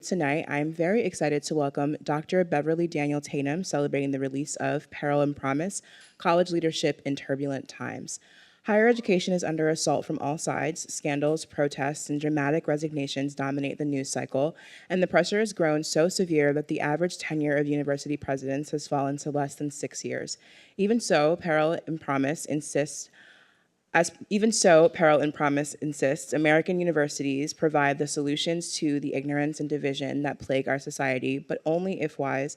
Tonight, I'm very excited to welcome Dr. Beverly Daniel Tatum, celebrating the release of Peril and Promise, College Leadership in Turbulent Times. Higher education is under assault from all sides. Scandals, protests, and dramatic resignations dominate the news cycle, and the pressure has grown so severe that the average tenure of university presidents has fallen to less than 6 years. Even so, Peril and Promise insists, American universities provide the solutions to the ignorance and division that plague our society, but only if wise,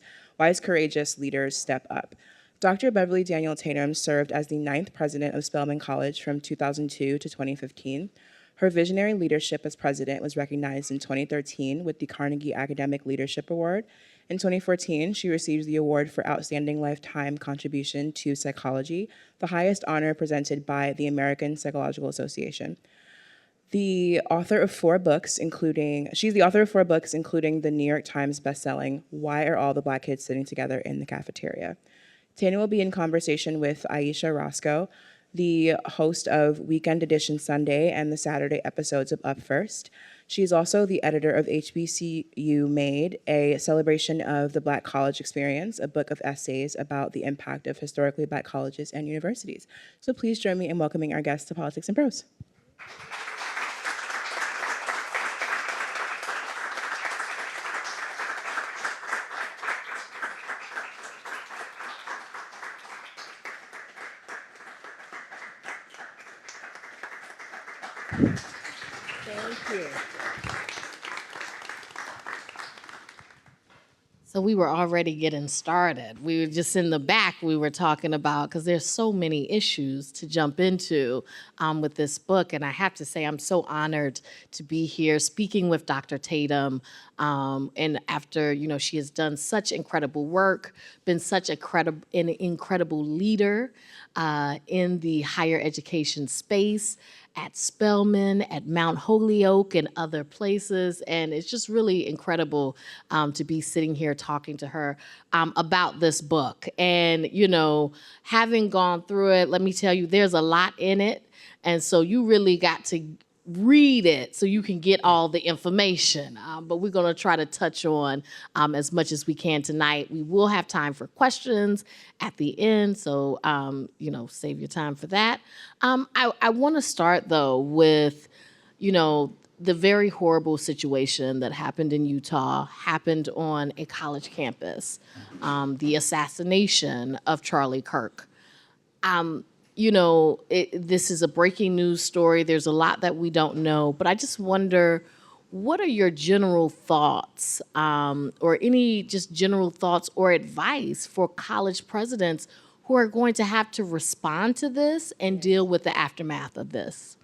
courageous leaders step up. Dr. Beverly Daniel Tatum served as the ninth president of Spelman College from 2002 to 2015. Her visionary leadership as president was recognized in 2013 with the Carnegie Academic Leadership Award. In 2014, she received the award for Outstanding Lifetime Contribution to Psychology, the highest honor presented by the American Psychological Association. She's the author of four books, including the New York Times bestselling "Why Are All the Black Kids Sitting Together in the Cafeteria?" Tanya will be in conversation with Ayesha Rascoe, the host of Weekend Edition Sunday and the Saturday episodes of Up First. She is also the editor of HBCU Made, a celebration of the Black college experience, a book of essays about the impact of historically Black colleges and universities. So please join me in welcoming our guests to Politics and Prose. Thank you. So we were already getting started. We were just in the back, we were talking about, because there's so many issues to jump into with this book. And I have to say, I'm so honored to be here speaking with Dr. Tatum. And after, she has done such incredible work, been such an incredible leader in the higher education space, at Spelman, at Mount Holyoke, and other places. And it's just really incredible to be sitting here talking to her about this book. And, having gone through it, let me tell you, there's a lot in it. And so you really got to read it so you can get all the information. But we're going to try to touch on as much as we can tonight. We will have time for questions at the end, so save your time for that. I want to start though with, the very horrible situation that happened in Utah happened on a college campus, the assassination of Charlie Kirk. This is a breaking news story. There's a lot that we don't know, but I just wonder, what are your general thoughts or any just general thoughts or advice for college presidents who are going to have to respond to this and deal with the aftermath of this?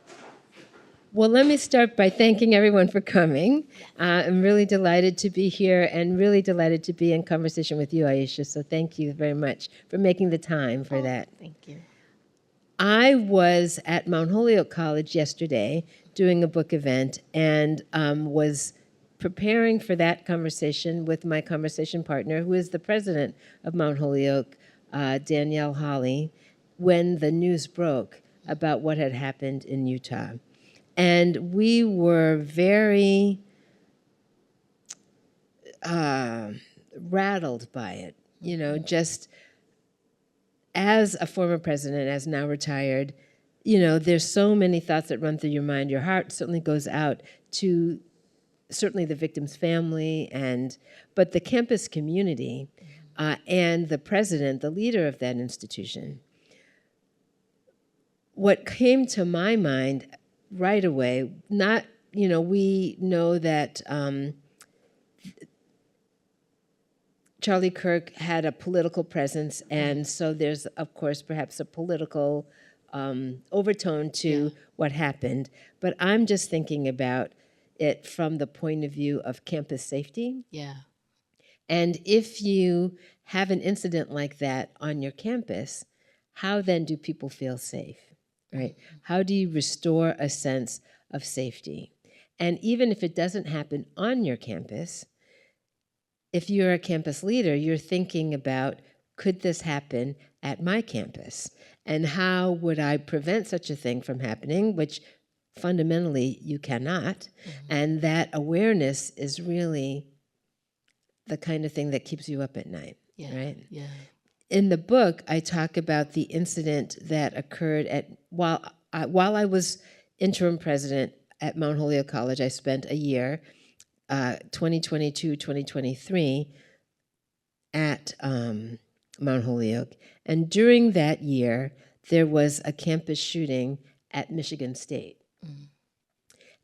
Well, let me start by thanking everyone for coming. I'm really delighted to be here and really delighted to be in conversation with you, Ayesha. So thank you very much for making the time for that. Thank you. I was at Mount Holyoke College yesterday doing a book event and was preparing for that conversation with my conversation partner, who is the president of Mount Holyoke, Danielle Holly, when the news broke about what had happened in Utah. And we were very rattled by it, just as a former president, as now retired, there's so many thoughts that run through your mind. Your heart certainly goes out to certainly the victim's family, but the campus community and the president, the leader of that institution. What came to my mind right away, we know that Charlie Kirk had a political presence, and so there's, of course, perhaps a political overtone to what happened. But I'm just thinking about it from the point of view of campus safety. Yeah. And if you have an incident like that on your campus, how then do people feel safe, right? How do you restore a sense of safety? And even if it doesn't happen on your campus, if you're a campus leader, you're thinking about, could this happen at my campus? And how would I prevent such a thing from happening, which fundamentally you cannot. And that awareness is really the kind of thing that keeps you up at night, right? Yeah. In the book, I talk about the incident that occurred while I was interim president at Mount Holyoke College. I spent a year, 2022, 2023, at Mount Holyoke. And during that year, there was a campus shooting at Michigan State.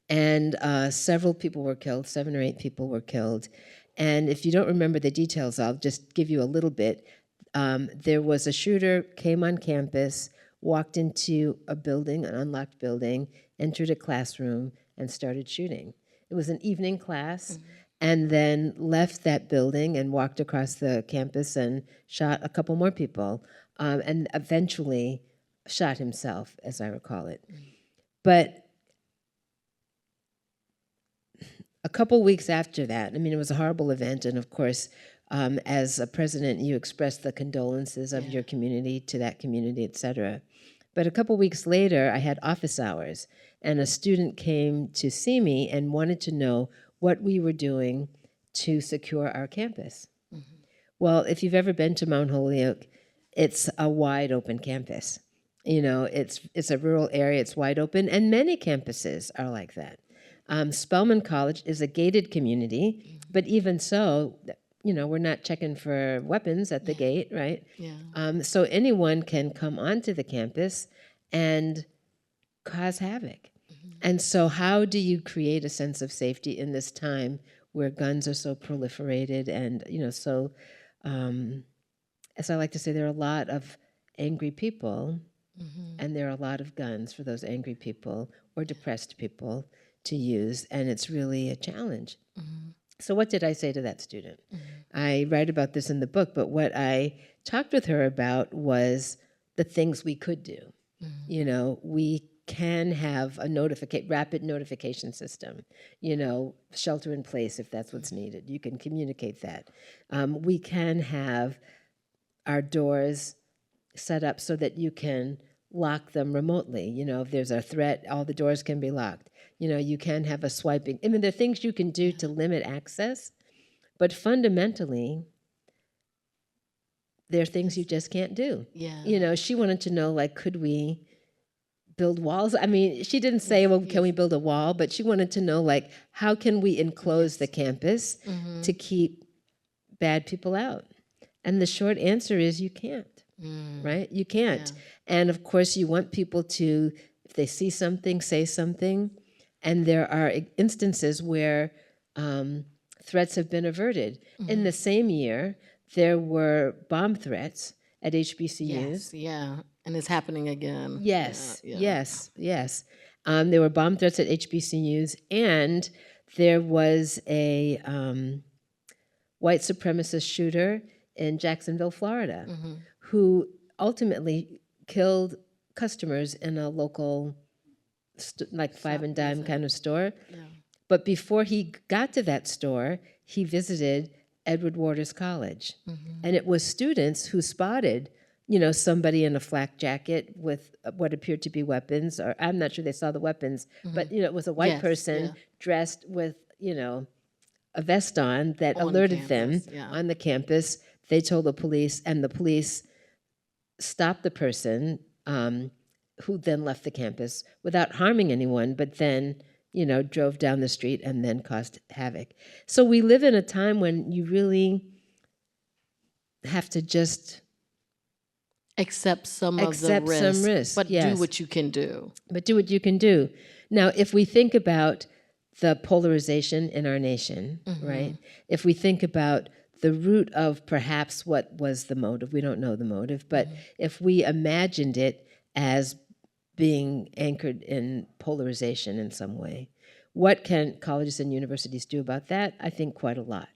And several people were killed, 7 or 8 people were killed. And if you don't remember the details, I'll just give you a little bit. There was a shooter, came on campus, walked into a building, an unlocked building, entered a classroom, and started shooting. It was an evening class, and then left that building and walked across the campus and shot a couple more people, and eventually shot himself, as I recall it. But a couple weeks after that, I mean, it was a horrible event, and of course, as a president, you express the condolences of your community to that community, et cetera. But a couple weeks later, I had office hours, and a student came to see me and wanted to know what we were doing to secure our campus. Well, if you've ever been to Mount Holyoke, it's a wide open campus. You know, it's a rural area, it's wide open, and many campuses are like that. Spelman College is a gated community, but even so, you know, we're not checking for weapons at the gate, right? So anyone can come onto the campus and cause havoc. And so how do you create a sense of safety in this time where guns are so proliferated and, you know, so, as I like to say, there are a lot of angry people, and there are a lot of guns for those angry people or depressed people to use, and it's really a challenge. So what did I say to that student? I write about this in the book, but what I talked with her about was the things we could do. You know, we can have a rapid notification system, you know, shelter in place if that's what's needed. You can communicate that. We can have our doors set up so that you can lock them remotely. You know, if there's a threat, all the doors can be locked. You know, you can have a swiping. I mean, there are things you can do to limit access, but fundamentally, there are things you just can't do. You know, she wanted to know, like, could we build walls? I mean, she didn't say, well, can we build a wall? But she wanted to know, like, how can we enclose the campus to keep bad people out? And the short answer is you can't, right? You can't. And of course, you want people to, if they see something, say something. And there are instances where threats have been averted. In the same year, there were bomb threats at HBCUs. And it's happening again. Yes. There were bomb threats at HBCUs, and there was a white supremacist shooter in Jacksonville, Florida, who ultimately killed customers in a local, like five and dime kind of store. But before he got to that store, he visited Edward Waters College. And it was students who spotted, you know, somebody in a flak jacket with what appeared to be weapons, or I'm not sure they saw the weapons, but, you know, it was a white person dressed with, you know, a vest on that alerted them on the campus. They told the police, and the police stopped the person, who then left the campus without harming anyone, but then, you know, drove down the street and then caused havoc. So we live in a time when you really have to just accept some of the risks, but do what you can do. But do what you can do. Now, if we think about the polarization in our nation, right? If we think about the root of perhaps what was the motive, we don't know the motive, but if we imagined it as being anchored in polarization in some way, what can colleges and universities do about that? I think quite a lot,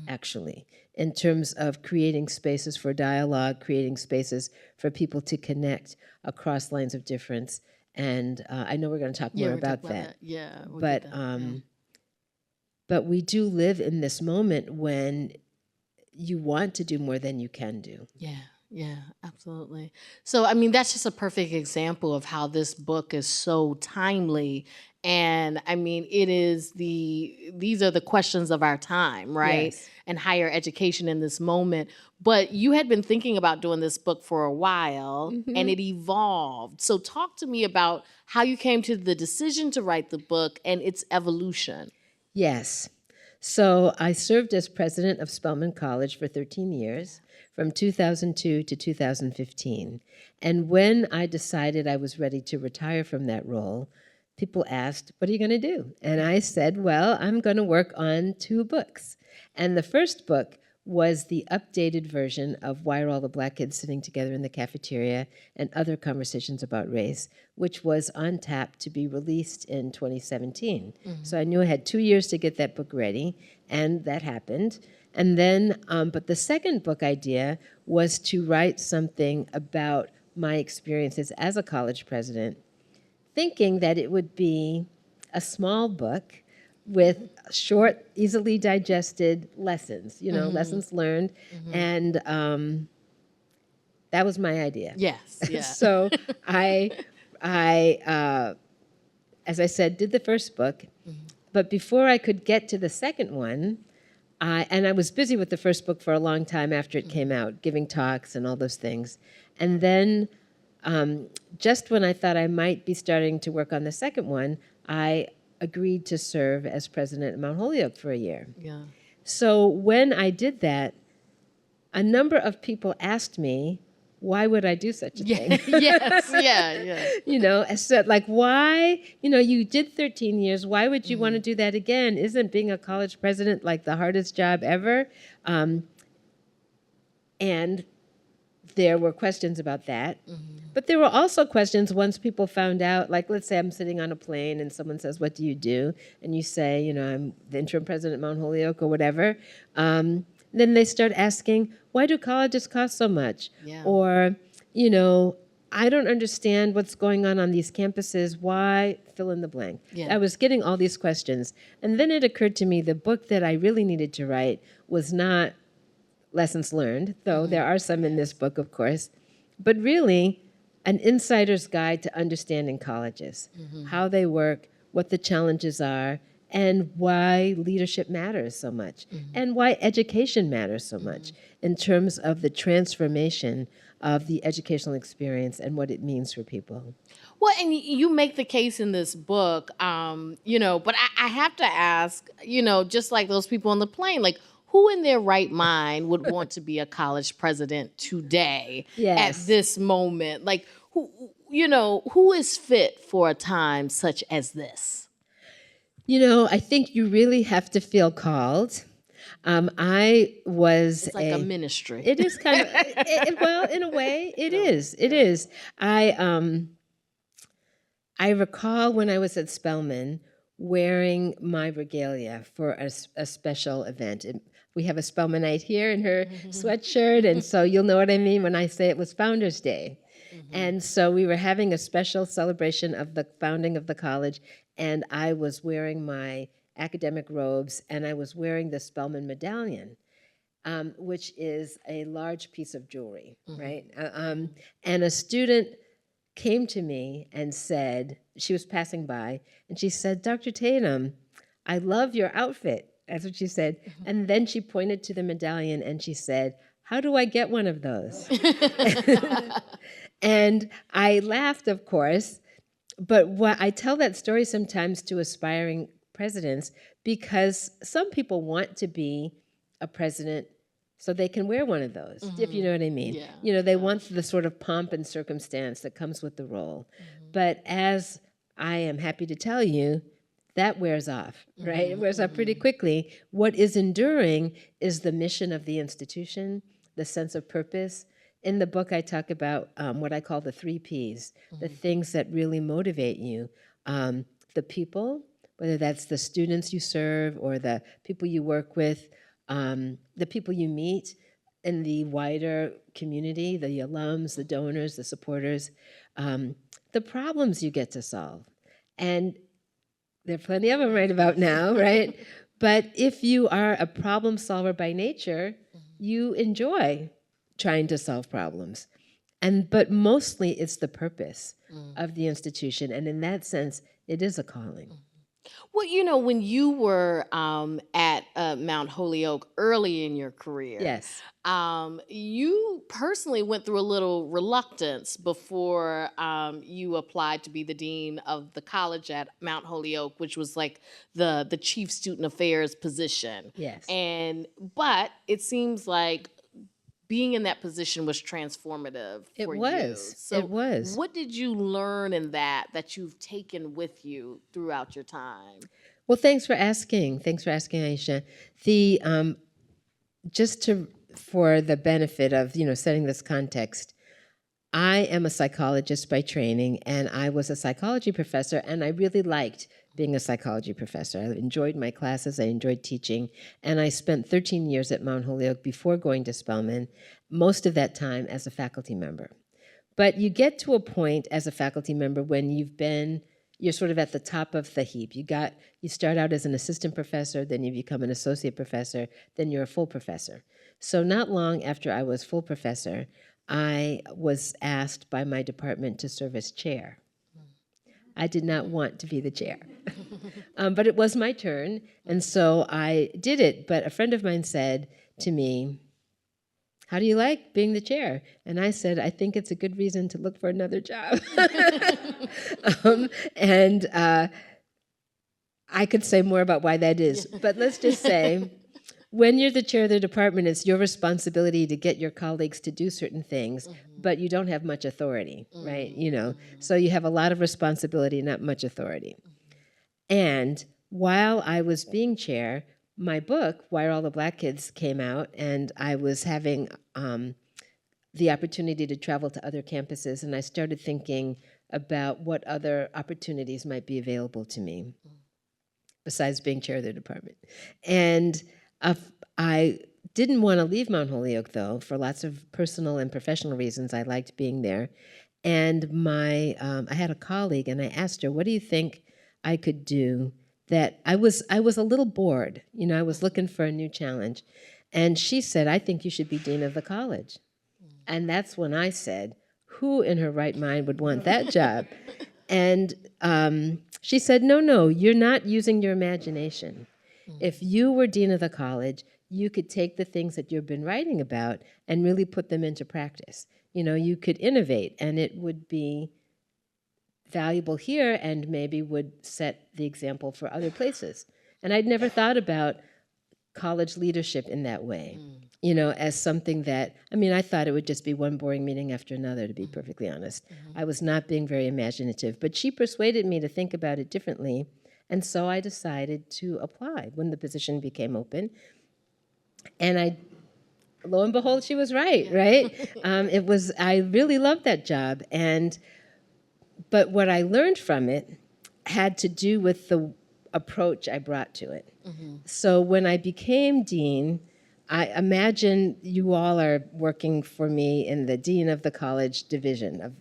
actually, in terms of creating spaces for dialogue, creating spaces for people to connect across lines of difference. And I know we're going to talk more about that. But we do live in this moment when you want to do more than you can do. Yeah, absolutely. So, I mean, that's just a perfect example of how this book is so timely. And I mean, these are the questions of our time, right? Yes. And higher education in this moment. But you had been thinking about doing this book for a while and it evolved. So, talk to me about how you came to the decision to write the book and its evolution. Yes. So I served as president of Spelman College for 13 years, from 2002 to 2015. And when I decided I was ready to retire from that role, people asked, "What are you going to do?" And I said, "Well, I'm going to work on 2 books." And the first book was the updated version of Why Are All the Black Kids Sitting Together in the Cafeteria and Other Conversations About Race, which was on tap to be released in 2017. So I knew I had 2 years to get that book ready, and that happened. And then, but the second book idea was to write something about my experiences as a college president, thinking that it would be a small book with short, easily digested lessons, lessons learned. And that was my idea. Yes, yeah. So I as I said, did the first book. But before I could get to the second one, I was busy with the first book for a long time after it came out, giving talks and all those things. And then just when I thought I might be starting to work on the second one, I agreed to serve as president of Mount Holyoke for a year. Yeah. So when I did that, a number of people asked me, why would I do such a thing? Yes, yeah. I said, like, why, you did 13 years, why would you want to do that again? Isn't being a college president like the hardest job ever? And there were questions about that. But there were also questions once people found out, like, let's say I'm sitting on a plane and someone says, what do you do? And you say, I'm the interim president at Mount Holyoke or whatever. Then they start asking, why do colleges cost so much? Yeah. Or, I don't understand what's going on these campuses. Why? Fill in the blank. Yeah. I was getting all these questions. And then it occurred to me the book that I really needed to write was not lessons learned, though there are some in this book, of course, but really an insider's guide to understanding colleges, how they work, what the challenges are, and why leadership matters so much, and why education matters so much in terms of the transformation of the educational experience and what it means for people. Well, and you make the case in this book, but I have to ask, just like those people on the plane, like, who in their right mind would want to be a college president today Yes. at this moment? Like, who is fit for a time such as this? I think you really have to feel called. I was It's like a ministry. It is kind of, well, in a way, it is. It is. I recall when I was at Spelman wearing my regalia for a special event. We have a Spelmanite here in her sweatshirt, and so you'll know what I mean when I say it was Founders Day. And so we were having a special celebration of the founding of the college, and I was wearing my academic robes, and I was wearing the Spelman medallion, which is a large piece of jewelry, right? And a student came to me and said, she was passing by, and she said, Dr. Tatum, I love your outfit. That's what she said. And then she pointed to the medallion and she said, how do I get one of those? And I laughed, of course, but I tell that story sometimes to aspiring presidents because some people want to be a president so they can wear one of those, if you know what I mean. Yeah. They want the sort of pomp and circumstance that comes with the role. But as I am happy to tell you, that wears off, right? It wears off pretty quickly. What is enduring is the mission of the institution, the sense of purpose. In the book, I talk about what I call the 3 Ps, the things that really motivate you. The people, whether that's the students you serve or the people you work with, the people you meet in the wider community, the alums, the donors, the supporters, the problems you get to solve. And there are plenty of them right about now, right? But if you are a problem solver by nature, you enjoy trying to solve problems. But mostly it's the purpose of the institution. And in that sense, it is a calling. Well, when you were at Mount Holyoke early in your career, Yes. you personally went through a little reluctance before you applied to be the dean of the college at Mount Holyoke, which was like the chief student affairs position. Yes. But it seems like being in that position was transformative It for you. was. So It was. what did you learn in that you've taken with you throughout your time? Well, thanks for asking. Thanks for asking, Ayesha. The for the benefit of setting this context, I am a psychologist by training, and I was a psychology professor, and I really liked being a psychology professor. I enjoyed my classes, I enjoyed teaching, and I spent 13 years at Mount Holyoke before going to Spelman, most of that time as a faculty member. But you get to a point as a faculty member when you're sort of at the top of the heap. You start out as an assistant professor, then you become an associate professor, then you're a full professor. So not long after I was full professor, I was asked by my department to serve as chair. I did not want to be the chair, but it was my turn, and so I did it. But a friend of mine said to me, "How do you like being the chair?" And I said, "I think it's a good reason to look for another job." And I could say more about why that is, but let's just say, when you're the chair of the department, it's your responsibility to get your colleagues to do certain things, but you don't have much authority, right? So you have a lot of responsibility, not much authority. And while I was being chair, my book, Why Are All the Black Kids, came out, and I was having the opportunity to travel to other campuses, and I started thinking about what other opportunities might be available to me besides being chair of the department. And I didn't want to leave Mount Holyoke, though, for lots of personal and professional reasons. I liked being there. And I had a colleague, and I asked her, "What do you think I could do?" That I was a little bored. I was looking for a new challenge. And she said, "I think you should be dean of the college." And that's when I said, "Who in her right mind would want that job?" And she said, No, you're not using your imagination. If you were dean of the college, you could take the things that you've been writing about and really put them into practice. You could innovate, and it would be valuable here and maybe would set the example for other places. And I'd never thought about college leadership in that way, as something that, I thought it would just be one boring meeting after another, to be perfectly honest. I was not being very imaginative, but she persuaded me to think about it differently. And so I decided to apply when the position became open. And lo and behold, she was right? I really loved that job. But what I learned from it had to do with the approach I brought to it. So when I became dean, I imagine you all are working for me in the dean of the college division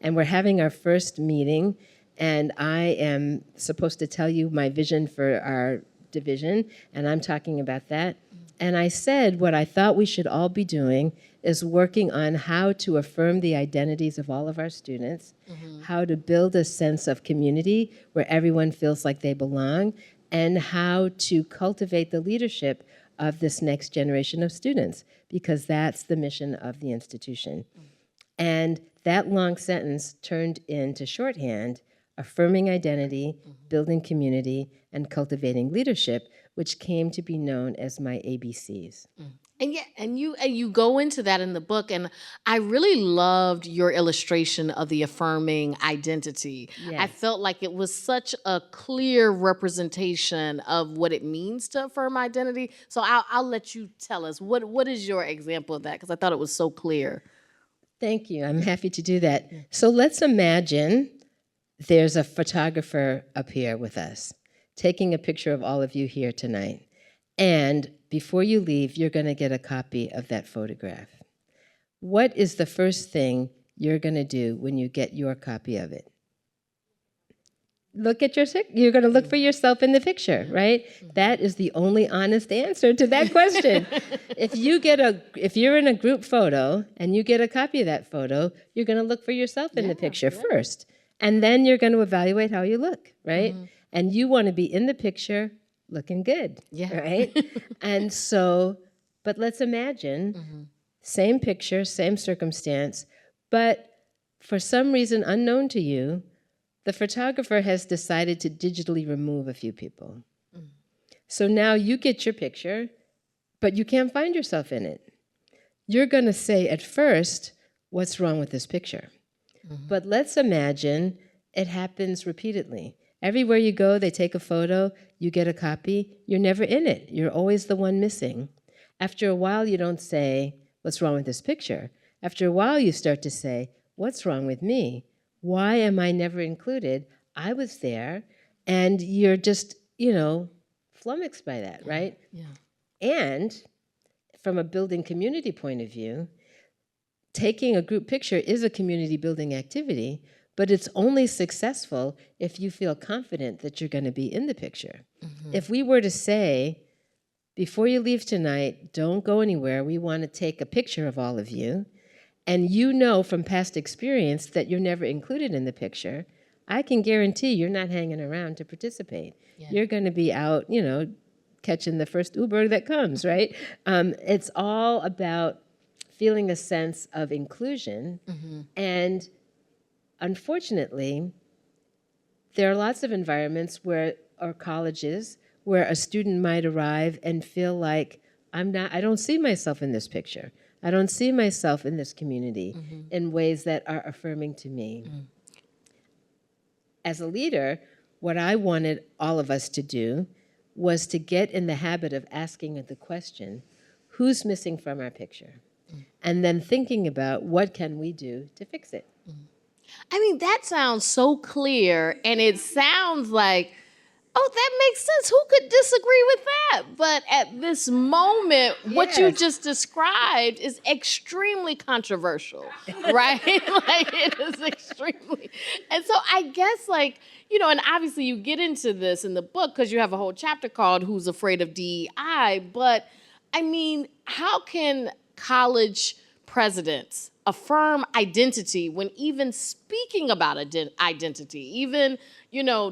and we're having our first meeting, and I am supposed to tell you my vision for our division, and I'm talking about that. And I said what I thought we should all be doing is working on how to affirm the identities of all of our students, how to build a sense of community where everyone feels like they belong, and how to cultivate the leadership of this next generation of students, because that's the mission of the institution. And that long sentence turned into shorthand: affirming identity, building community, and cultivating leadership, which came to be known as my ABCs. And you go into that in the book, and I really loved your illustration of the affirming identity. Yes. I felt like it was such a clear representation of what it means to affirm identity. So I'll let you tell us what is your example of that, because I thought it was so clear. Thank you. I'm happy to do that. So let's imagine there's a photographer up here with us, taking a picture of all of you here tonight. And before you leave, you're going to get a copy of that photograph. What is the first thing you're going to do when you get your copy of it? you're going to look for yourself in the picture, right? That is the only honest answer to that question. If you're in a group photo and you get a copy of that photo, you're going to look for yourself in the picture first. And then you're going to evaluate how you look, right? And you want to be in the picture looking good, right? And so, but let's imagine, same picture, same circumstance, but for some reason unknown to you, the photographer has decided to digitally remove a few people. So now you get your picture, but you can't find yourself in it. You're going to say at first, what's wrong with this picture? But let's imagine it happens repeatedly. Everywhere you go, they take a photo, you get a copy, you're never in it. You're always the one missing. After a while, you don't say, what's wrong with this picture? After a while, you start to say, what's wrong with me? Why am I never included? I was there, and you're just, flummoxed by that, right? Yeah. And from a building community point of view, taking a group picture is a community building activity, but it's only successful if you feel confident that you're going to be in the picture. If we were to say, before you leave tonight, don't go anywhere, we want to take a picture of all of you, and you know from past experience that you're never included in the picture, I can guarantee you're not hanging around to participate. Yeah. You're going to be out, catching the first Uber that comes, right? It's all about feeling a sense of inclusion. And unfortunately, there are lots of environments or colleges where a student might arrive and feel like, I don't see myself in this picture. I don't see myself in this community in ways that are affirming to me. As a leader, what I wanted all of us to do was to get in the habit of asking the question, who's missing from our picture? And then thinking about what can we do to fix it. I mean, that sounds so clear, and it sounds like, oh, that makes sense. Who could disagree with that? But at this moment, what you just described is extremely controversial, right? Like, it is extremely. And so I guess, and obviously you get into this in the book because you have a whole chapter called Who's Afraid of DEI? But, I mean, how can college presidents affirm identity when even speaking about identity, even,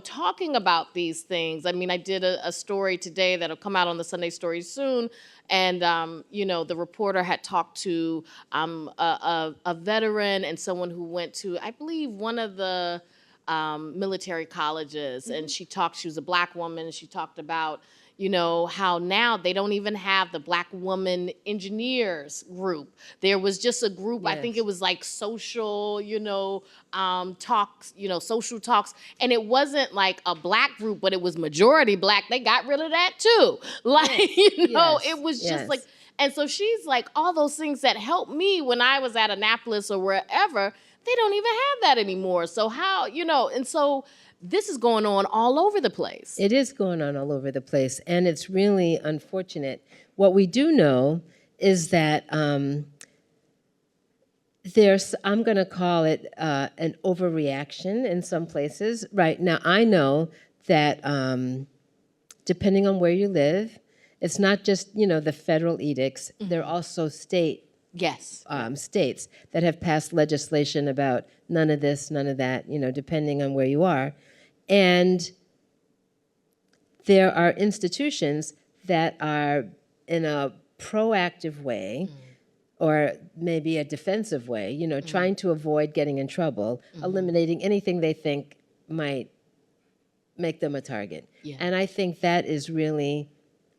talking about these things? I mean, I did a story today that'll come out on the Sunday Story soon, and, the reporter had talked to a veteran and someone who went to, I believe, one of the military colleges, and she was a Black woman, and she talked about, how now they don't even have the Black woman engineers group. There was just a group, I think it was like social, talks, social talks. And it wasn't like a Black group, but it was majority Black. They got rid of that too. It was just like, and so she's like, all those things that helped me when I was at Annapolis or wherever, they don't even have that anymore. So how, and so this is going on all over the place. It is going on all over the place, and it's really unfortunate. What we do know is that there's, I'm going to call it an overreaction in some places. Right now, I know that depending on where you live, it's not just, the federal edicts. There are also states that have passed legislation about none of this, none of that, depending on where you are. And there are institutions that are in a proactive way or maybe a defensive way, trying to avoid getting in trouble, eliminating anything they think might make them a target. Yeah. And I think that is really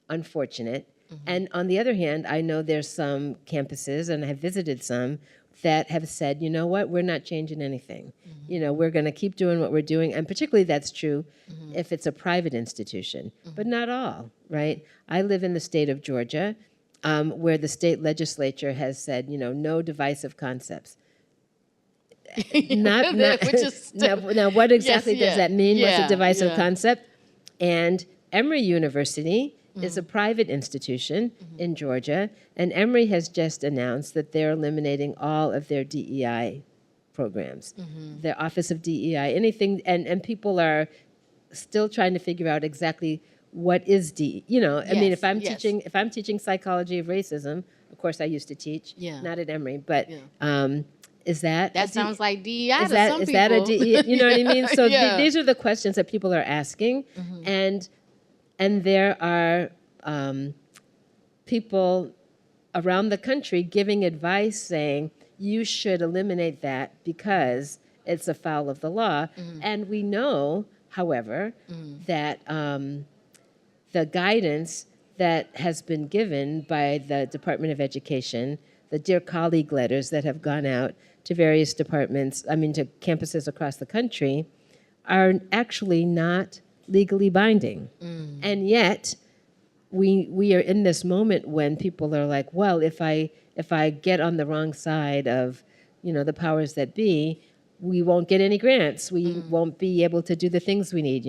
unfortunate. And on the other hand, I know there's some campuses, and I have visited some, that have said, you know what, we're not changing anything. We're going to keep doing what we're doing. And particularly that's true if it's a private institution, but not all, right? I live in the state of Georgia, where the state legislature has said, no divisive concepts. Now, what exactly does that mean? What's a divisive concept? And Emory University is a private institution in Georgia, and Emory has just announced that they're eliminating all of their DEI programs, their Office of DEI, anything, and people are still trying to figure out exactly what is I mean, if I'm yes. teaching psychology of racism, of course I used to teach, Yeah. not at Emory, but Yeah. is that That sounds like DEI is to that some is people. that a DE? You know what I mean? So Yeah. these are the questions that people are asking, and there are people around the country giving advice saying you should eliminate that because it's a foul of the law. And we know, however, that the guidance that has been given by the Department of Education, the Dear Colleague letters that have gone out to various departments, to campuses across the country, are actually not legally binding. And yet, we are in this moment when people are like, well, if I get on the wrong side of, the powers that be, we won't get any grants. We won't be able to do the things we need.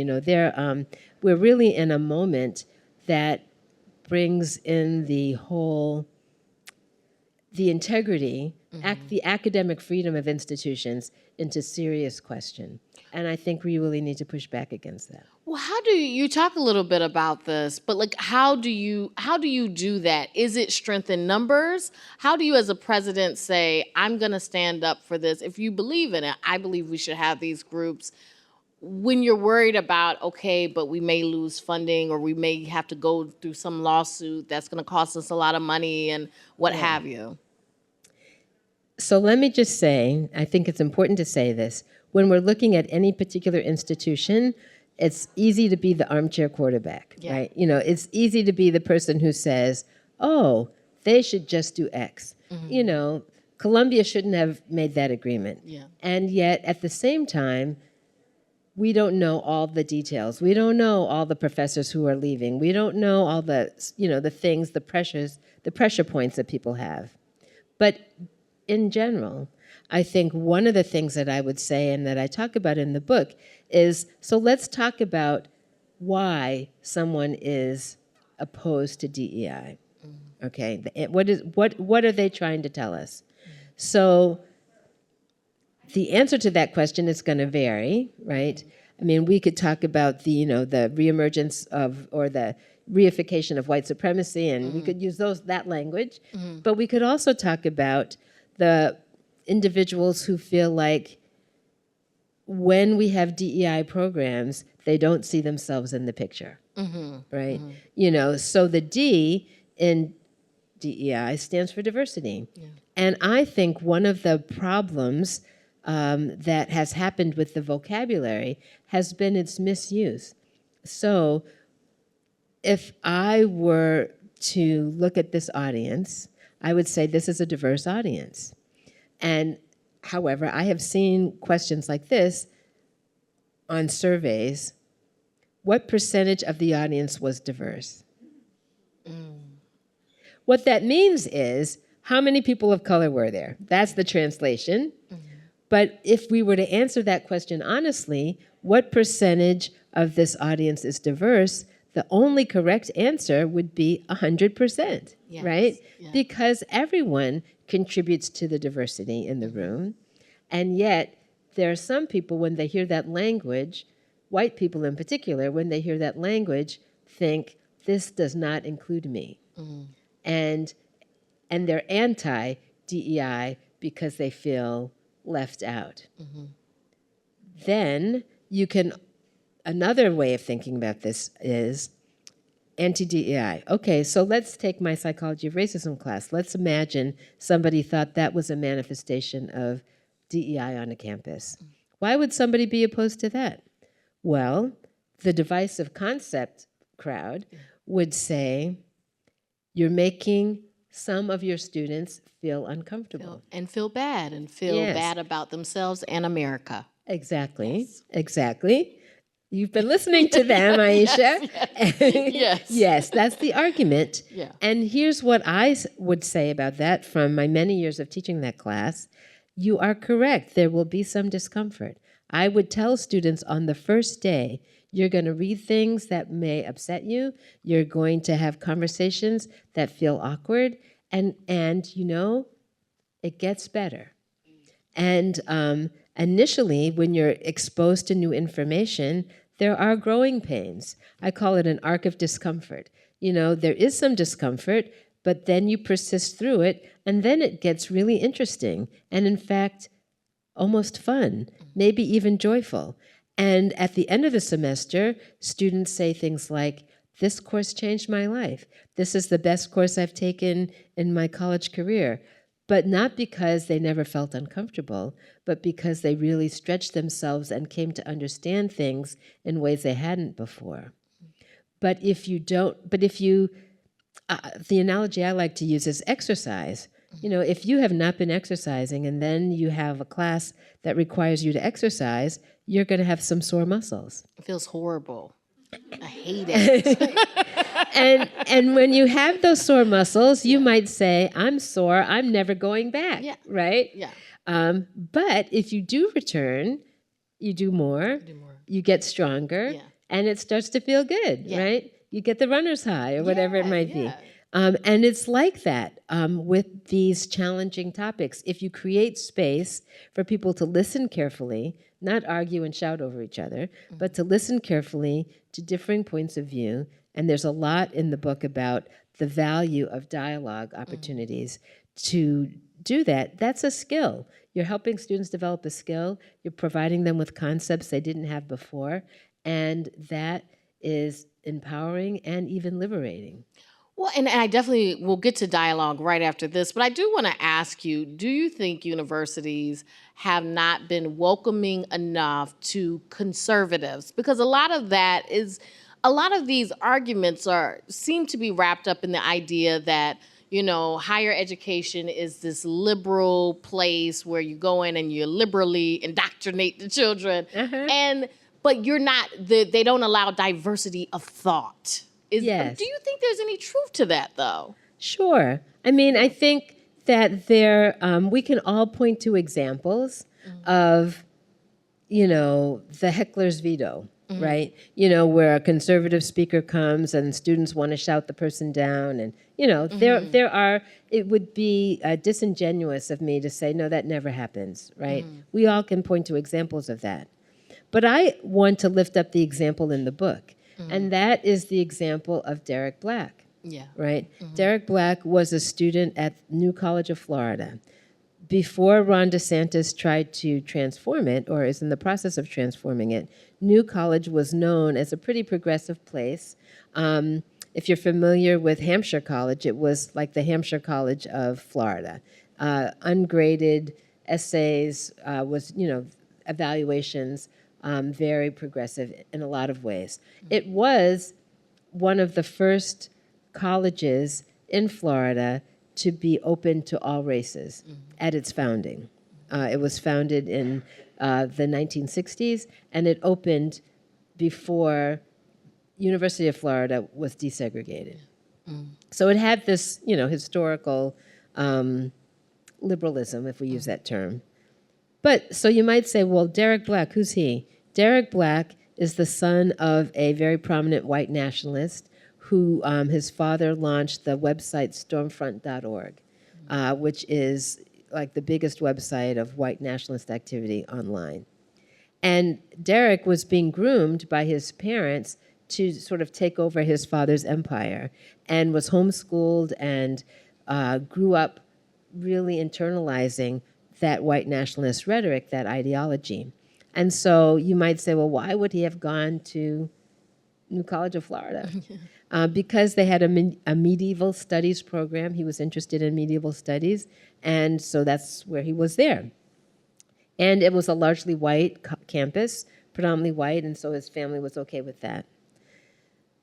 We're really in a moment that brings in the integrity, the academic freedom of institutions into serious question. And I think we really need to push back against that. Well, how do you talk a little bit about this? But like, how do you do that? Is it strength in numbers? How do you, as a president, say I'm going to stand up for this? If you believe in it, I believe we should have these groups. When you're worried about, okay, but we may lose funding or we may have to go through some lawsuit that's going to cost us a lot of money and what have you. So let me just say, I think it's important to say this. When we're looking at any particular institution, it's easy to be the armchair quarterback, right? It's easy to be the person who says, oh, they should just do X. Columbia shouldn't have made that agreement. Yeah. And yet, at the same time, we don't know all the details. We don't know all the professors who are leaving. We don't know all the, the things, the pressure points that people have. But in general, I think one of the things that I would say and that I talk about in the book is, so let's talk about why someone is opposed to DEI. Okay, what are they trying to tell us? So the answer to that question is going to vary, right? I mean, we could talk about the reemergence of, or the reification of white supremacy, and we could use that language. But we could also talk about the individuals who feel like when we have DEI programs, they don't see themselves in the picture, right? So the D in DEI stands for diversity. Yeah. And I think one of the problems that has happened with the vocabulary has been its misuse. So if I were to look at this audience, I would say this is a diverse audience. And however, I have seen questions like this on surveys. What percentage of the audience was diverse? What that means is, how many people of color were there? That's the translation. But if we were to answer that question honestly, what percentage of this audience is diverse? The only correct answer would be 100%, yes, right? Yeah. Because everyone contributes to the diversity in the room. And yet, there are some people, when they hear that language, white people in particular, when they hear that language, think, this does not include me. And they're anti-DEI because they feel left out. Then you can, another way of thinking about this is anti-DEI. Okay, so let's take my psychology of racism class. Let's imagine somebody thought that was a manifestation of DEI on a campus. Why would somebody be opposed to that? Well, the divisive concept crowd would say, you're making some of your students feel uncomfortable. And feel bad, and feel bad about themselves and America. Exactly, exactly. You've been listening to them, Ayesha. Yes. Yes, that's the argument. Yeah. And here's what I would say about that from my many years of teaching that class. You are correct. There will be some discomfort. I would tell students on the first day, you're going to read things that may upset you. You're going to have conversations that feel awkward. And it gets better. And initially, when you're exposed to new information, there are growing pains. I call it an arc of discomfort. There is some discomfort, but then you persist through it, and then it gets really interesting, and in fact, almost fun, maybe even joyful. And at the end of the semester, students say things like, this course changed my life. This is the best course I've taken in my college career. But not because they never felt uncomfortable, but because they really stretched themselves and came to understand things in ways they hadn't before. But the analogy I like to use is exercise. If you have not been exercising and then you have a class that requires you to exercise, you're going to have some sore muscles. It feels horrible. I hate it. And when you have those sore muscles, you might say, I'm sore, I'm never going back, right? Yeah. But if you do return, you do more, you get stronger, and it starts to feel good, right? You get the runner's high or whatever it might be. And it's like that with these challenging topics. If you create space for people to listen carefully, not argue and shout over each other, but to listen carefully to differing points of view, and there's a lot in the book about the value of dialogue opportunities to do that. That's a skill. You're helping students develop a skill. You're providing them with concepts they didn't have before, and that is empowering and even liberating. Well, and I definitely will get to dialogue right after this, but I do want to ask you, do you think universities have not been welcoming enough to conservatives? Because a lot of these arguments seem to be wrapped up in the idea that, higher education is this liberal place where you go in and you liberally indoctrinate the children. But they don't allow diversity of thought. Yes. Do you think there's any truth to that, though? Sure. I think that we can all point to examples of, the heckler's veto, right? Where a conservative speaker comes and students want to shout the person down. And, it would be disingenuous of me to say, no, that never happens, right? We all can point to examples of that. But I want to lift up the example in the book. And that is the example of Derek Black, right? Derek Black was a student at New College of Florida. Before Ron DeSantis tried to transform it, or is in the process of transforming it, New College was known as a pretty progressive place. If you're familiar with Hampshire College, it was like the Hampshire College of Florida. Ungraded essays, evaluations, very progressive in a lot of ways. It was one of the first colleges in Florida to be open to all races at its founding. It was founded in the 1960s, and it opened before University of Florida was desegregated. So it had this, historical liberalism, if we use that term. But so you might say, well, Derek Black, who's he? Derek Black is the son of a very prominent white nationalist who his father launched the website stormfront.org, which is like the biggest website of white nationalist activity online. And Derek was being groomed by his parents to sort of take over his father's empire, and was homeschooled and grew up really internalizing that white nationalist rhetoric, that ideology. And so you might say, well, why would he have gone to New College of Florida? Because they had a medieval studies program. He was interested in medieval studies, and so that's where he was there. And it was a largely white campus, predominantly white, and so his family was okay with that.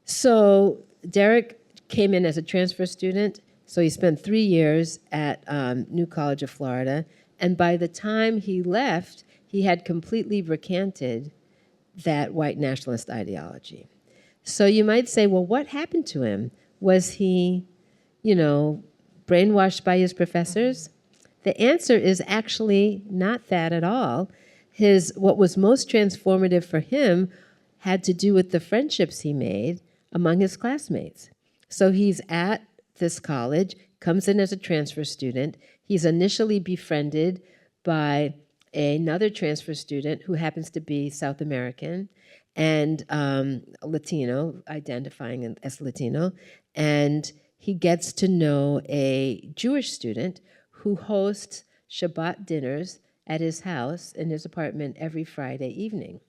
So Derek came in as a transfer student, so he spent 3 years at New College of Florida, and by the time he left, he had completely recanted that white nationalist ideology. So you might say, well, what happened to him? Was he, brainwashed by his professors? The answer is actually not that at all. What was most transformative for him had to do with the friendships he made among his classmates. So he's at this college, comes in as a transfer student. He's initially befriended by another transfer student who happens to be South American and Latino, identifying as Latino, and he gets to know a Jewish student who hosts Shabbat dinners at his house in his apartment every Friday evening.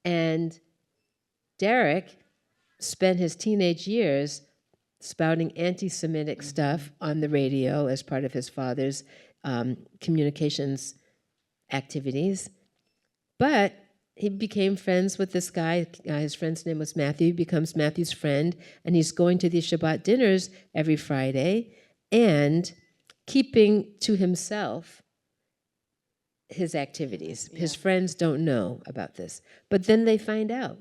And Derek spent his teenage years spouting anti-Semitic stuff on the radio as part of his father's communications activities. But he became friends with this guy. His friend's name was Matthew. He becomes Matthew's friend, and he's going to these Shabbat dinners every Friday and keeping to himself his activities. Yeah. His friends don't know about this, but then they find out.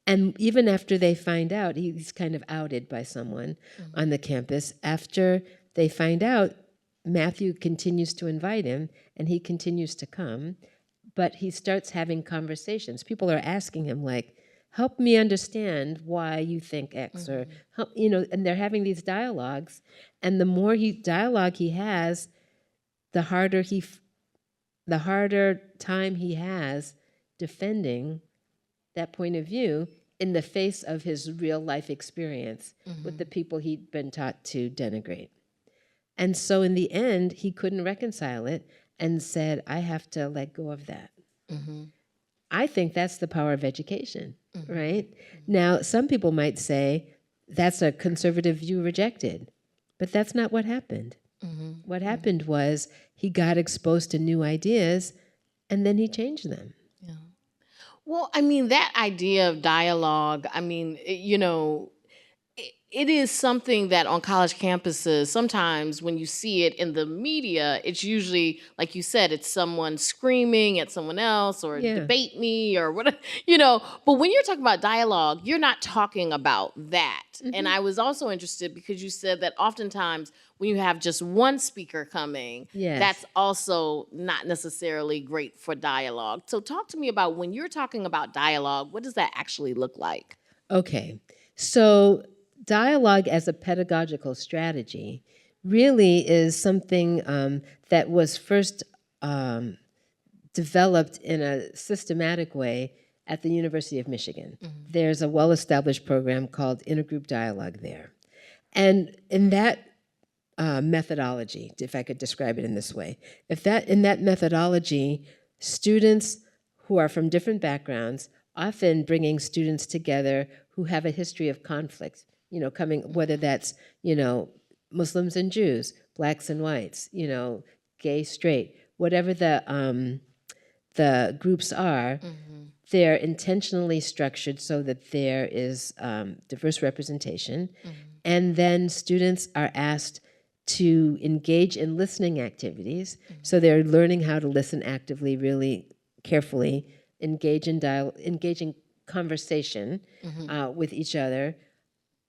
And even after they find out, he's kind of outed by someone on the campus. After they find out, Matthew continues to invite him, and he continues to come, but he starts having conversations. People are asking him, like, help me understand why you think X, or, help, and they're having these dialogues, and the more dialogue he has, the harder time he has defending that point of view in the face of his real life experience with the people he'd been taught to denigrate. And so in the end, he couldn't reconcile it and said, I have to let go of that. I think that's the power of education, right? Now, some people might say that's a conservative view rejected, but that's not what happened. What happened was he got exposed to new ideas, and then he changed them. Yeah. Well, I mean, that idea of dialogue, I mean, it is something that on college campuses, sometimes when you see it in the media, it's usually, like you said, it's someone screaming at someone else or debate me or whatever, But when you're talking about dialogue, you're not talking about that. And I was also interested because you said that oftentimes when you have just one speaker coming, that's also not necessarily great for dialogue. So talk to me about when you're talking about dialogue, what does that actually look like? Okay, so dialogue as a pedagogical strategy really is something that was first developed in a systematic way at the University of Michigan. There's a well-established program called Intergroup Dialogue there. And in that methodology, if I could describe it in this way, in that methodology, students who are from different backgrounds, often bringing students together who have a history of conflict, coming, whether that's, Muslims and Jews, blacks and whites, gay, straight, whatever the groups are, they're intentionally structured so that there is diverse representation. And then students are asked to engage in listening activities. So they're learning how to listen actively, really carefully, engage in conversation with each other.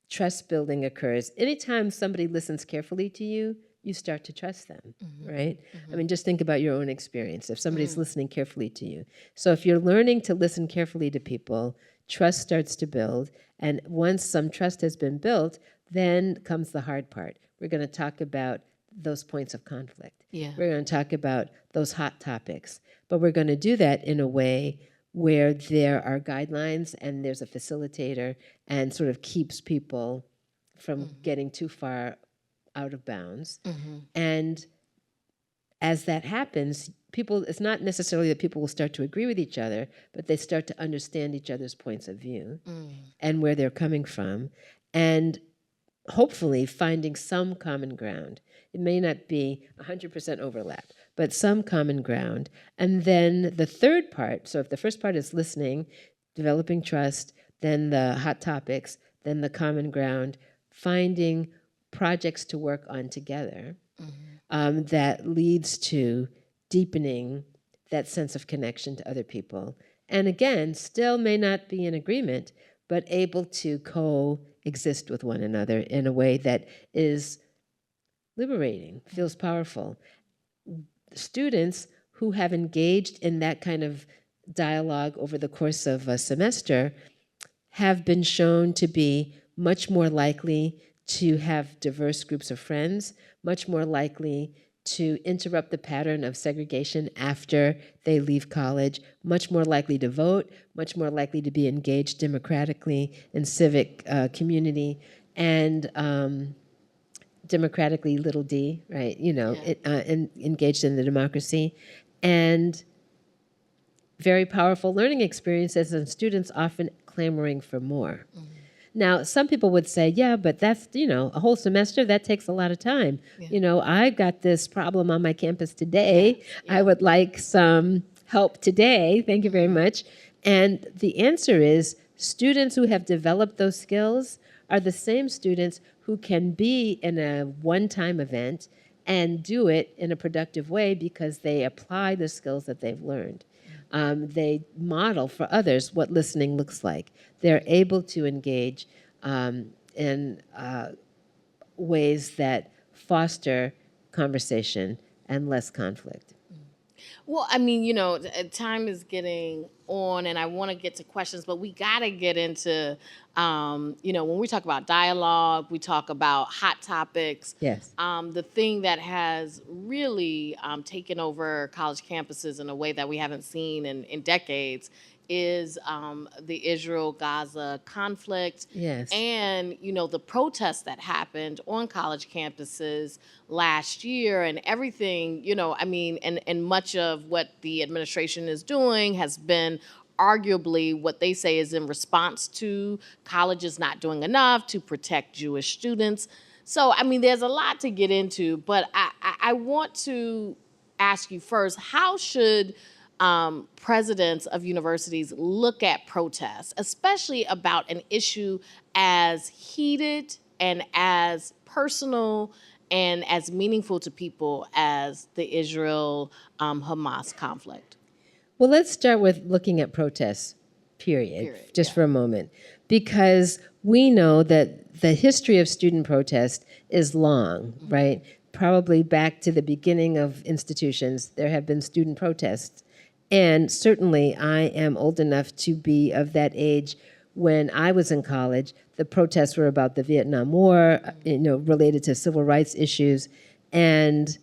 Trust building occurs. Anytime somebody listens carefully to you, you start to trust them, right? I mean, just think about your own experience. If somebody's listening carefully to you. So if you're learning to listen carefully to people, trust starts to build. And once some trust has been built, then comes the hard part. We're going to talk about those points of conflict. We're going to talk about those hot topics. But we're going to do that in a way where there are guidelines and there's a facilitator and sort of keeps people from getting too far out of bounds. And as that happens, it's not necessarily that people will start to agree with each other, but they start to understand each other's points of view and where they're coming from, and hopefully finding some common ground. It may not be 100% overlap, but some common ground. And then the third part, so if the first part is listening, developing trust, then the hot topics, then the common ground, finding projects to work on together that leads to deepening that sense of connection to other people. And again, still may not be in agreement, but able to coexist with one another in a way that is liberating, feels powerful. Students who have engaged in that kind of dialogue over the course of a semester have been shown to be much more likely to have diverse groups of friends, much more likely to interrupt the pattern of segregation after they leave college, much more likely to vote, much more likely to be engaged democratically in civic community, and democratically little d, right? Engaged in the democracy, and very powerful learning experiences, and students often clamoring for more. Now, some people would say, yeah, but that's, a whole semester, that takes a lot of time. I got this problem on my campus today. I would like some help today. Thank you very much. And the answer is students who have developed those skills are the same students who can be in a one-time event and do it in a productive way because they apply the skills that they've learned. They model for others what listening looks like. They're able to engage in ways that foster conversation and less conflict. Well, time is getting on, and I want to get to questions, but we got to get into, when we talk about dialogue, we talk about hot topics. Yes. The thing that has really taken over college campuses in a way that we haven't seen in decades is the Israel-Gaza conflict. Yes. And, the protests that happened on college campuses last year and everything, and much of what the administration is doing has been arguably what they say is in response to colleges not doing enough to protect Jewish students. So, there's a lot to get into, but I want to ask you first, how should presidents of universities look at protests, especially about an issue as heated and as personal and as meaningful to people as the Israel-Hamas conflict? Well, let's start with looking at protests, period, just for a moment, because we know that the history of student protest is long, right? Probably back to the beginning of institutions, there have been student protests. And certainly I am old enough to be of that age when I was in college. The protests were about the Vietnam War, related to civil rights issues. And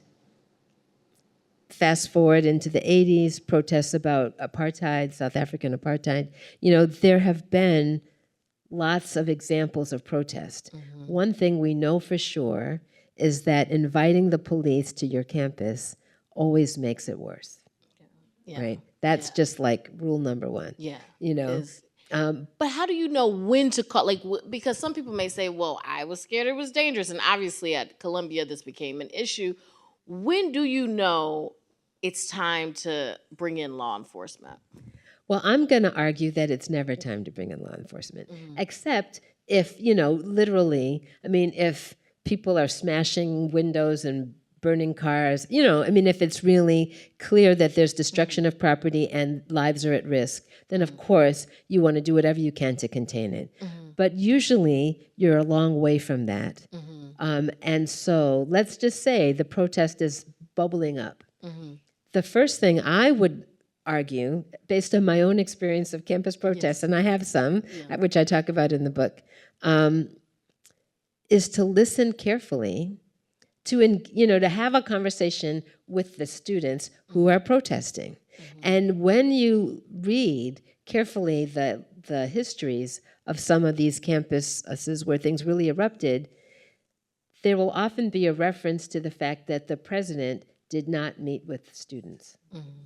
fast forward into the 80s, protests about apartheid, South African apartheid. There have been lots of examples of protest. One thing we know for sure is that inviting the police to your campus always makes it worse. Yeah. Right? That's just like rule number one. Yeah. But how do you know when to call? Because some people may say, well, I was scared it was dangerous. And obviously at Columbia, this became an issue. When do you know it's time to bring in law enforcement? Well, I'm going to argue that it's never time to bring in law enforcement, except if, literally, if people are smashing windows and burning cars, if it's really clear that there's destruction of property and lives are at risk, then of course you want to do whatever you can to contain it. But usually you're a long way from that. And so let's just say the protest is bubbling up. The first thing I would argue, based on my own experience of campus protests, and I have some, which I talk about in the book, is to listen carefully, to have a conversation with the students who are protesting. And when you read carefully the histories of some of these campuses where things really erupted, there will often be a reference to the fact that the president did not meet with students.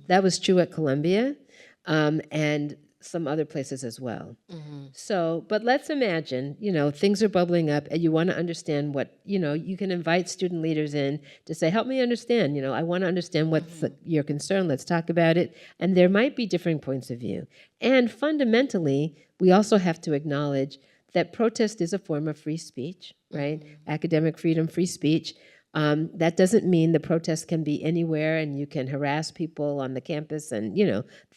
That was true at Columbia and some other places as well. So, but let's imagine, things are bubbling up and you want to understand what, you can invite student leaders in to say, help me understand, I want to understand what's your concern, let's talk about it. And there might be differing points of view. And fundamentally, we also have to acknowledge that protest is a form of free speech, right? Academic freedom, free speech. That doesn't mean the protest can be anywhere and you can harass people on the campus. And,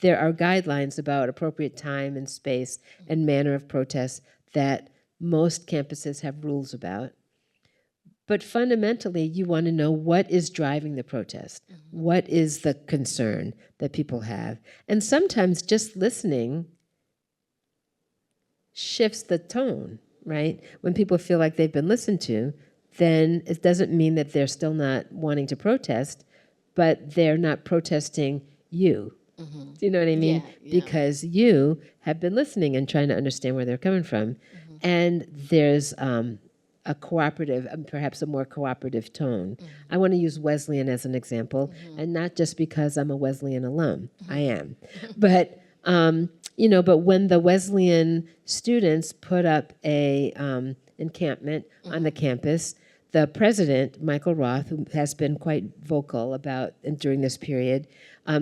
there are guidelines about appropriate time and space and manner of protest that most campuses have rules about. But fundamentally, you want to know what is driving the protest. What is the concern that people have? And sometimes just listening shifts the tone, right? When people feel like they've been listened to, then it doesn't mean that they're still not wanting to protest, but they're not protesting you. Do you know what I mean? Yeah. Because you have been listening and trying to understand where they're coming from. And there's a cooperative, perhaps a more cooperative tone. I want to use Wesleyan as an example, and not just because I'm a Wesleyan alum. I am. But, but when the Wesleyan students put up a encampment on the campus, the president, Michael Roth, who has been quite vocal about during this period,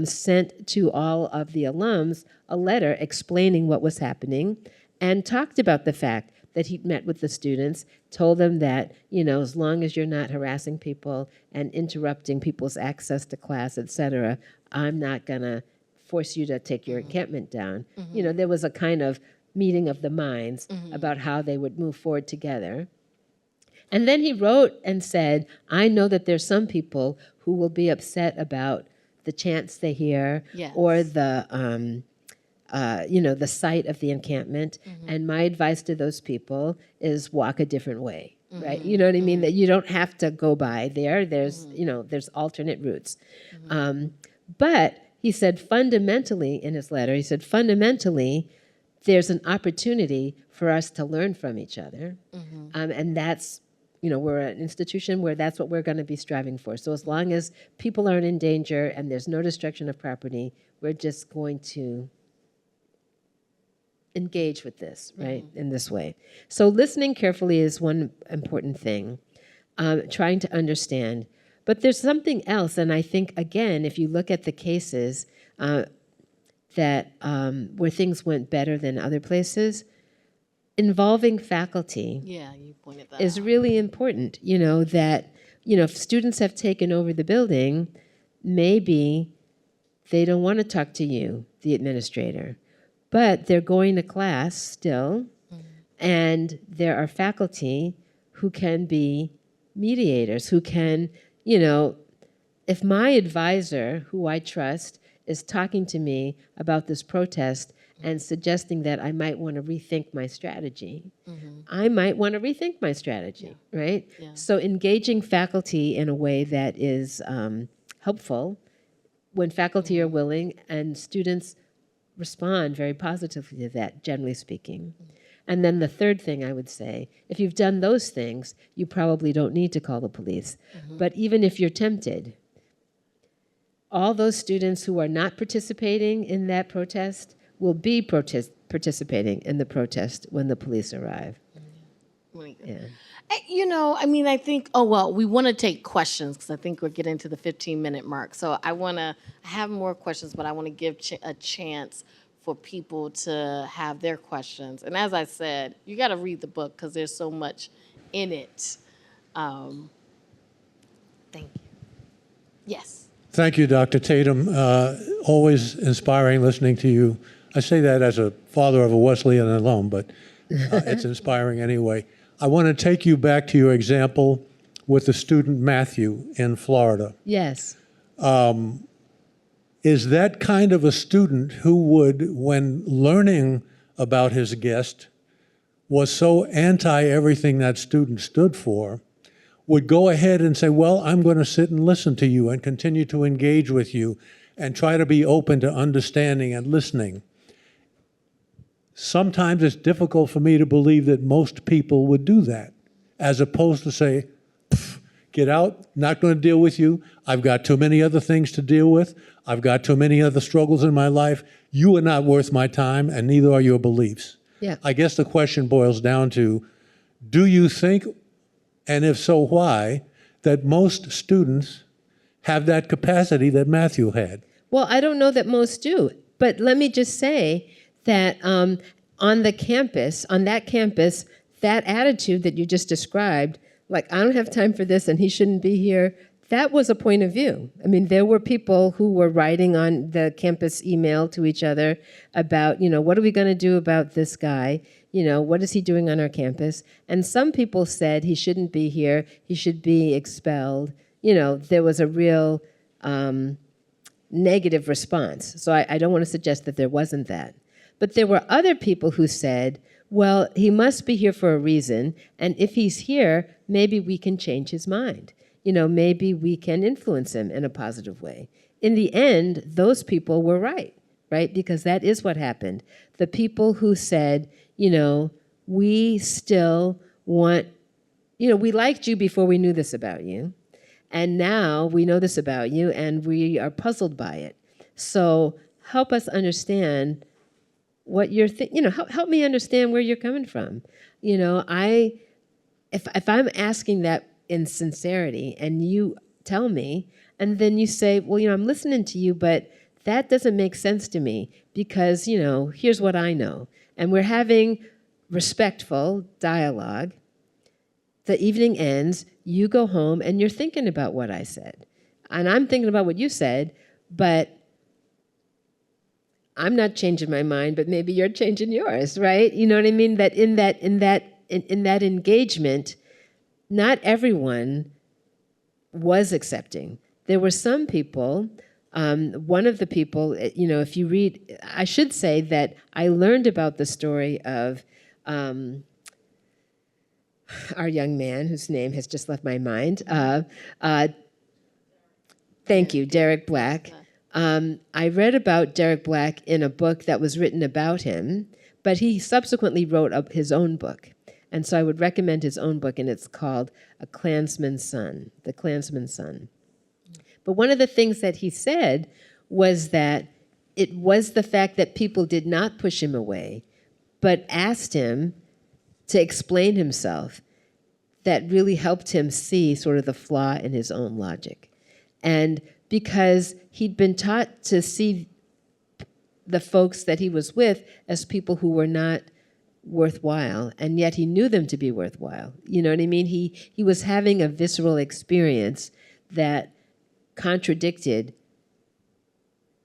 sent to all of the alums a letter explaining what was happening and talked about the fact that he met with the students, told them that, as long as you're not harassing people and interrupting people's access to class, et cetera, I'm not going to force you to take your encampment down. There was a kind of meeting of the minds about how they would move forward together. And then he wrote and said, I know that there's some people who will be upset about the chants they hear or the site of the encampment. And my advice to those people is walk a different way, right? You know what I mean? That you don't have to go by there. There's, there's alternate routes. But he said fundamentally in his letter, fundamentally, there's an opportunity for us to learn from each other. And that's, we're an institution where that's what we're going to be striving for. So as long as people aren't in danger and there's no destruction of property, we're just going to engage with this, right, in this way. So listening carefully is one important thing, trying to understand. But there's something else, and I think, again, if you look at the cases that where things went better than other places, involving faculty you pointed that is out. really important. That, if students have taken over the building, maybe they don't want to talk to you, the administrator, but they're going to class still, and there are faculty who can be mediators, who can, if my advisor, who I trust, is talking to me about this protest and suggesting that I might want to rethink my strategy, I might want to rethink my strategy, right? Yeah. So engaging faculty in a way that is helpful when faculty are willing and students respond very positively to that, generally speaking. And then the third thing I would say, if you've done those things, you probably don't need to call the police. But even if you're tempted, all those students who are not participating in that protest will be participating in the protest when the police arrive. Yeah. I think, we want to take questions because I think we're getting to the 15-minute mark. So I have more questions, but I want to give a chance for people to have their questions. And as I said, you got to read the book because there's so much in it. Thank you. Yes. Thank you, Dr. Tatum. Always inspiring listening to you. I say that as a father of a Wesleyan alum, but it's inspiring anyway. I want to take you back to your example with the student Matthew in Florida. Yes. Is that kind of a student who would, when learning about his guest, was so anti-everything that student stood for, would go ahead and say, well, I'm going to sit and listen to you and continue to engage with you and try to be open to understanding and listening? Sometimes it's difficult for me to believe that most people would do that, as opposed to say, get out, not going to deal with you. I've got too many other things to deal with. I've got too many other struggles in my life. You are not worth my time, and neither are your beliefs. Yeah. I guess the question boils down to, do you think, and if so, why, that most students have that capacity that Matthew had? Well, I don't know that most do, but let me just say that on that campus, that attitude that you just described, like, I don't have time for this and he shouldn't be here, that was a point of view. I mean, there were people who were writing on the campus email to each other about, what are we going to do about this guy? What is he doing on our campus? And some people said he shouldn't be here, he should be expelled. There was a real negative response. So I don't want to suggest that there wasn't that. But there were other people who said, well, he must be here for a reason, and if he's here, maybe we can change his mind. Maybe we can influence him in a positive way. In the end, those people were right? Because that is what happened. The people who said, we still want, we liked you before we knew this about you, and now we know this about you, and we are puzzled by it. So help us understand what you're help me understand where you're coming from. If I'm asking that in sincerity and you tell me, and then you say, well, I'm listening to you, but that doesn't make sense to me because, here's what I know. And we're having respectful dialogue. The evening ends, you go home and you're thinking about what I said. And I'm thinking about what you said, but I'm not changing my mind, but maybe you're changing yours, right? You know what I mean? That in that engagement, not everyone was accepting. There were some people, one of the people, if you read, I should say that I learned about the story of our young man, whose name has just left my mind. Thank you, Derek Black. I read about Derek Black in a book that was written about him, but he subsequently wrote up his own book. And so I would recommend his own book, and it's called The Klansman's Son. But one of the things that he said was that it was the fact that people did not push him away, but asked him to explain himself that really helped him see sort of the flaw in his own logic. And because he'd been taught to see the folks that he was with as people who were not worthwhile, and yet he knew them to be worthwhile. You know what I mean? He was having a visceral experience that contradicted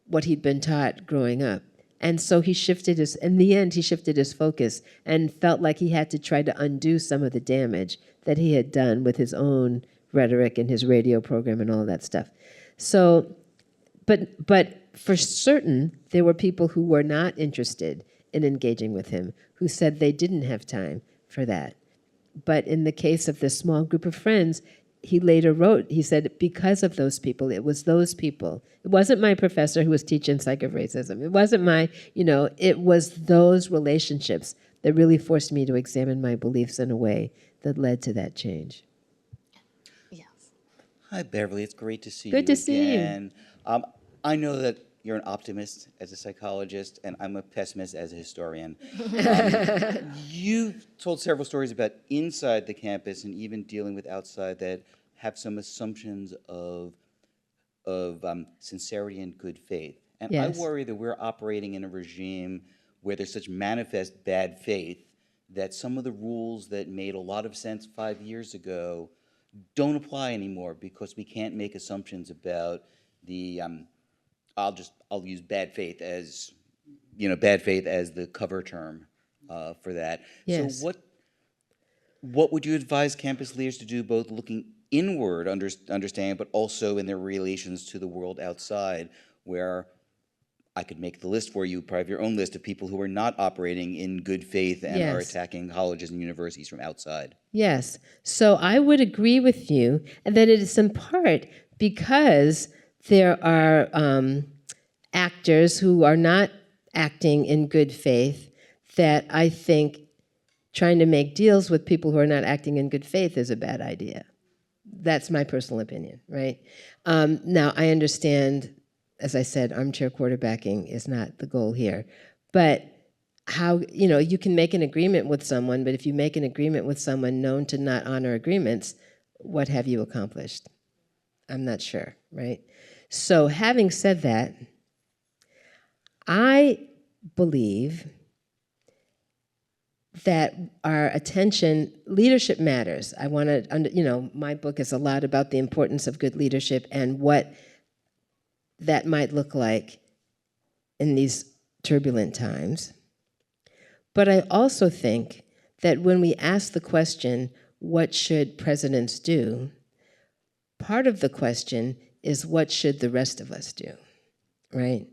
what he'd been taught growing up. And so in the end, he shifted his focus and felt like he had to try to undo some of the damage that he had done with his own rhetoric and his radio program and all that stuff. So, but for certain, there were people who were not interested in engaging with him, who said they didn't have time for that. But in the case of this small group of friends, he later wrote, he said, because of those people, it was those people. It wasn't my professor who was teaching psychoracism. It wasn't it was those relationships that really forced me to examine my beliefs in a way that led to that change. Yes. Hi, Beverly. It's great to see you Good to see you. again. I know that you're an optimist as a psychologist, and I'm a pessimist as a historian. You've told several stories about inside the campus and even dealing with outside that have some assumptions of sincerity and good faith. And Yes. I worry that we're operating in a regime where there's such manifest bad faith that some of the rules that made a lot of sense 5 years ago don't apply anymore because we can't make assumptions about the I'll use bad faith as the cover term for that. Yes. So what would you advise campus leaders to do, both looking inward, understanding, but also in their relations to the world outside, where I could make the list for you, probably your own list of people who are not operating in good faith and are Yes. attacking colleges and universities from outside. Yes. So I would agree with you that it is in part because there are actors who are not acting in good faith that I think trying to make deals with people who are not acting in good faith is a bad idea. That's my personal opinion, right? Now, I understand, as I said, armchair quarterbacking is not the goal here. But how, you can make an agreement with someone, but if you make an agreement with someone known to not honor agreements, what have you accomplished? I'm not sure, right? So having said that, I believe that our leadership matters. I want to, my book is a lot about the importance of good leadership and what that might look like in these turbulent times. But I also think that when we ask the question, what should presidents do? Part of the question is what should the rest of us do, right?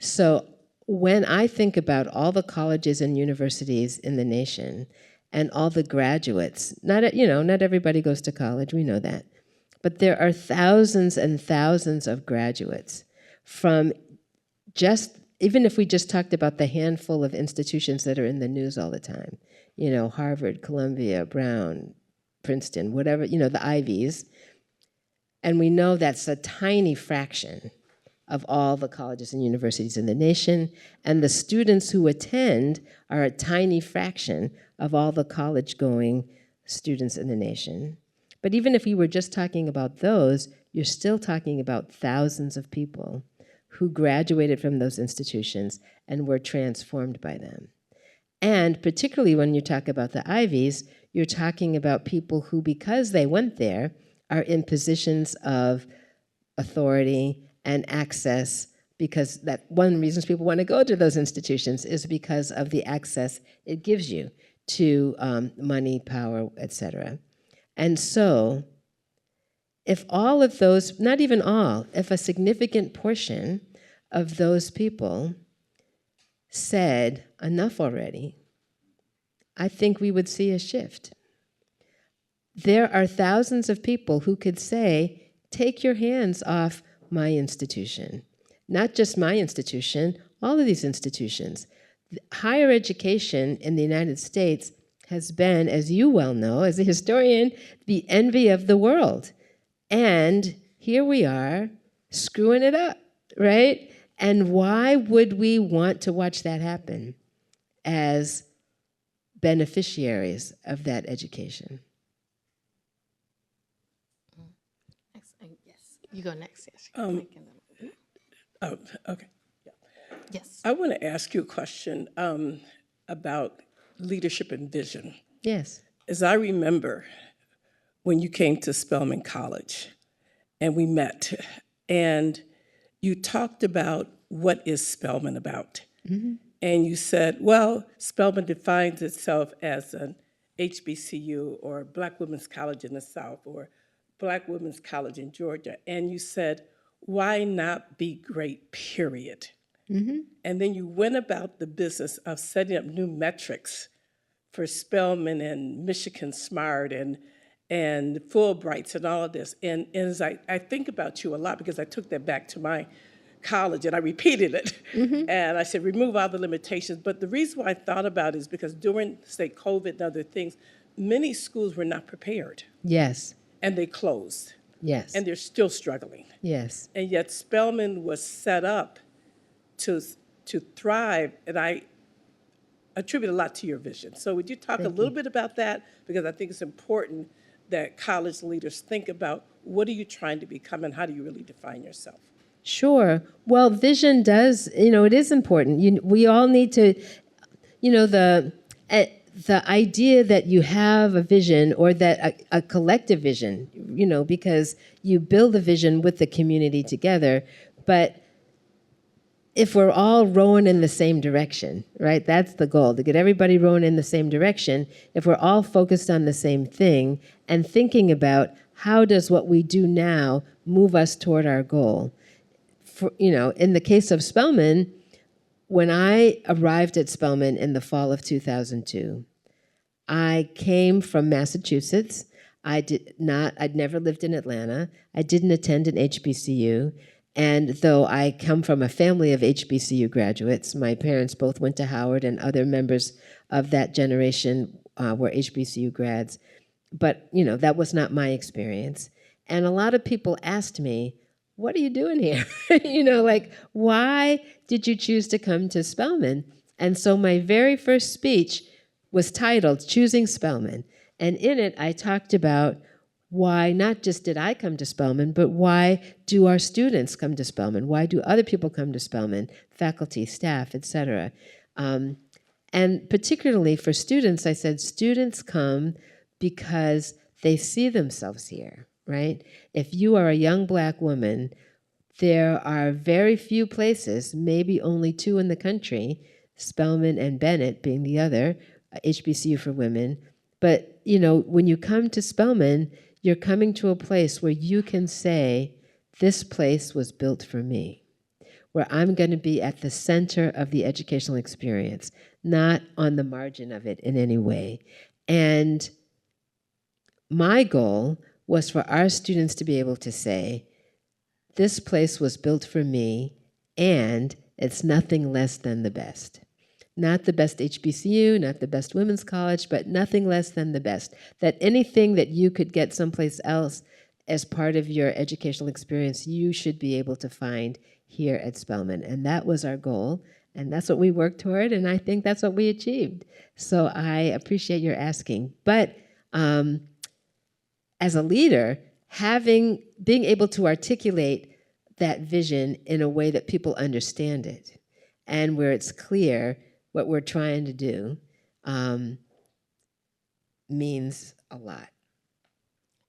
So when I think about all the colleges and universities in the nation and all the graduates, not everybody goes to college, we know that, but there are thousands and thousands of graduates from even if we just talked about the handful of institutions that are in the news all the time, Harvard, Columbia, Brown, Princeton, whatever, the Ivies, and we know that's a tiny fraction of all the colleges and universities in the nation, and the students who attend are a tiny fraction of all the college-going students in the nation. But even if you were just talking about those, you're still talking about thousands of people who graduated from those institutions and were transformed by them. And particularly when you talk about the Ivies, you're talking about people who, because they went there, are in positions of authority and access, because that one of the reasons people want to go to those institutions is because of the access it gives you to money, power, etc. And so, if all of those, not even all, if a significant portion of those people said, enough already, I think we would see a shift. There are thousands of people who could say, take your hands off my institution. Not just my institution, all of these institutions. Higher education in the United States has been, as you well know, as a historian, the envy of the world. And here we are, screwing it up, right? And why would we want to watch that happen as beneficiaries of that education? Yes, you go next. Yes. Oh, okay. Yes. I want to ask you a question about leadership and vision. Yes. As I remember, when you came to Spelman College and we met, and you talked about what is Spelman about. Mm-hmm. And you said, well, Spelman defines itself as an HBCU or Black Women's College in the South or Black Women's College in Georgia. And you said, why not be great, period? Mm-hmm. And then you went about the business of setting up new metrics for Spelman and Michigan Smart and Fulbrights and all of this. And as I think about you a lot, because I took that back to my college and I repeated it. Mm-hmm. And I said, remove all the limitations. But the reason why I thought about it is because during, say, COVID and other things, many schools were not prepared. Yes. And they closed. Yes. And they're still struggling. Yes. And yet Spelman was set up to thrive, and I attribute a lot to your vision. So would you talk a little bit about that? Because I think it's important that college leaders think about what are you trying to become and how do you really define yourself? Sure. Well, vision does, it is important. We all need to, the idea that you have a vision or that a collective vision, because you build a vision with the community together, but if we're all rowing in the same direction, right? That's the goal, to get everybody rowing in the same direction. If we're all focused on the same thing and thinking about how does what we do now move us toward our goal. In the case of Spelman, when I arrived at Spelman in the fall of 2002, I came from Massachusetts. I'd never lived in Atlanta. I didn't attend an HBCU. And though I come from a family of HBCU graduates, my parents both went to Howard and other members of that generation were HBCU grads. But, that was not my experience. And a lot of people asked me, what are you doing here? Why did you choose to come to Spelman? And so my very first speech was titled Choosing Spelman. And in it, I talked about why not just did I come to Spelman, but why do our students come to Spelman? Why do other people come to Spelman, faculty, staff, et cetera? And particularly for students, I said students come because they see themselves here, right? If you are a young Black woman, there are very few places, maybe only two in the country, Spelman and Bennett being the other, HBCU for women. But, when you come to Spelman, you're coming to a place where you can say, this place was built for me, where I'm going to be at the center of the educational experience, not on the margin of it in any way. And my goal was for our students to be able to say, this place was built for me, and it's nothing less than the best. Not the best HBCU, not the best women's college, but nothing less than the best. That anything that you could get someplace else as part of your educational experience, you should be able to find here at Spelman. And that was our goal, and that's what we worked toward, and I think that's what we achieved. So I appreciate your asking. But as a leader, being able to articulate that vision in a way that people understand it and where it's clear what we're trying to do means a lot.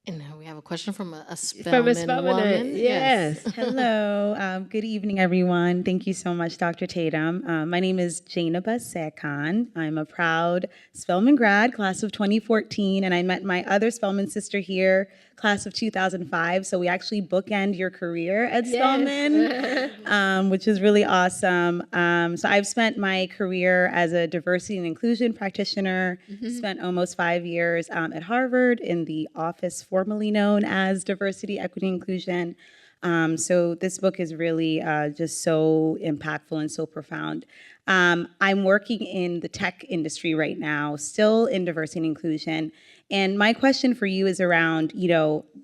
And now we have a question from a Spelman woman. Yes. Hello. Good evening, everyone. Thank you so much, Dr. Tatum. My name is Jainaba Sekhan. I'm a proud Spelman grad, class of 2014, and I met my other Spelman sister here, class of 2005. So we actually bookend your career at Spelman, which is really awesome. So I've spent my career as a diversity and inclusion practitioner, spent almost 5 years at Harvard in the office formerly known as Diversity, Equity, Inclusion. So this book is really just so impactful and so profound. I'm working in the tech industry right now, still in diversity and inclusion. And my question for you is around,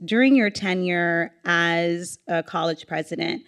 during your tenure as a college president,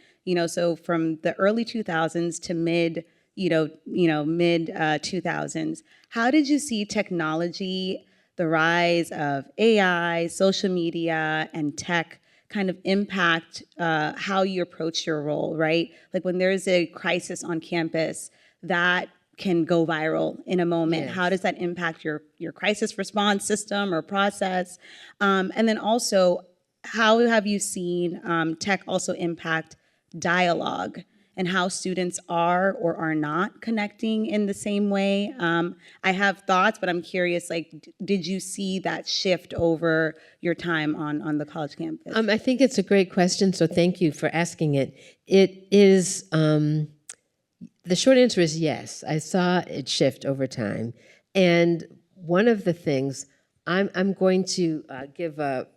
so from the early 2000s to mid 2000s, how did you see technology, the rise of AI, social media, and tech kind of impact how you approach your role, right? Like when there's a crisis on campus, that can go viral in a moment. Yes. How does that impact your crisis response system or process? And then also, how have you seen tech also impact dialogue and how students are or are not connecting in the same way? I have thoughts, but I'm curious, did you see that shift over your time on the college campus? I think it's a great question, so thank you for asking it. It is, the short answer is yes. I saw it shift over time. And one of the things, I'm going to give a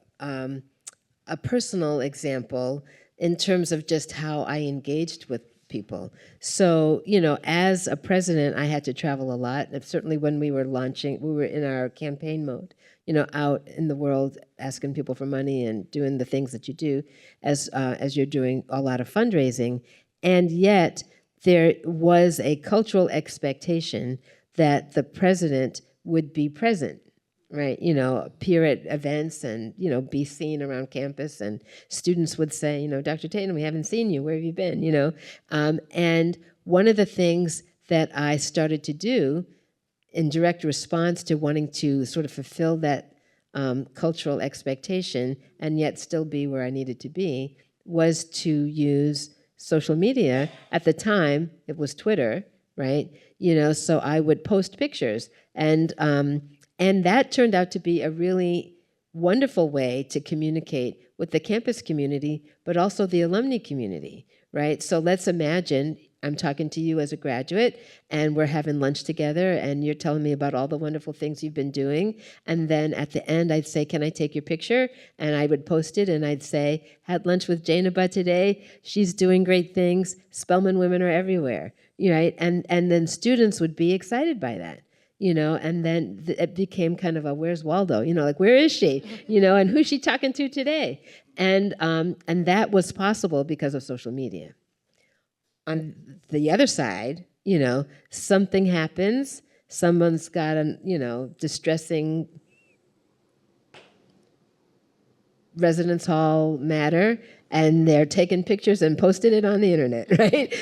personal example in terms of just how I engaged with people. So, as a president, I had to travel a lot. And certainly when we were launching, we were in our campaign mode, out in the world asking people for money and doing the things that you do as you're doing a lot of fundraising. And yet there was a cultural expectation that the president would be present, right? Appear at events and, be seen around campus. And students would say, Dr. Tatum, we haven't seen you. Where have you been? And one of the things that I started to do in direct response to wanting to sort of fulfill that cultural expectation and yet still be where I needed to be was to use social media. At the time, it was Twitter, right? So I would post pictures. And that turned out to be a really wonderful way to communicate with the campus community, but also the alumni community, right? So let's imagine I'm talking to you as a graduate, and we're having lunch together, and you're telling me about all the wonderful things you've been doing. And then at the end, I'd say, can I take your picture? And I would post it, and I'd say, had lunch with Jainaba today. She's doing great things. Spelman women are everywhere, right? And then students would be excited by that. And then it became kind of a, where's Waldo? Where is she? And who's she talking to today? And that was possible because of social media. On the other side, something happens, someone's got a, distressing residence hall matter, and they're taking pictures and posting it on the internet, right?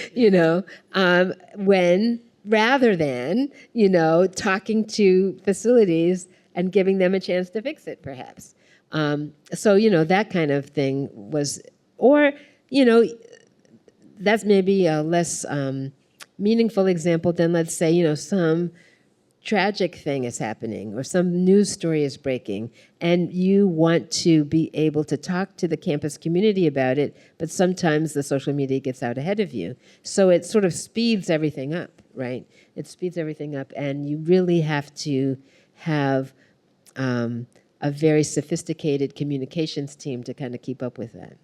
When rather than, talking to facilities and giving them a chance to fix it, perhaps. So, that kind of thing was, or, that's maybe a less meaningful example than, let's say, some tragic thing is happening or some news story is breaking, and you want to be able to talk to the campus community about it, but sometimes the social media gets out ahead of you. So it sort of speeds everything up, right? It speeds everything up, and you really have to have a very sophisticated communications team to kind of keep up with that.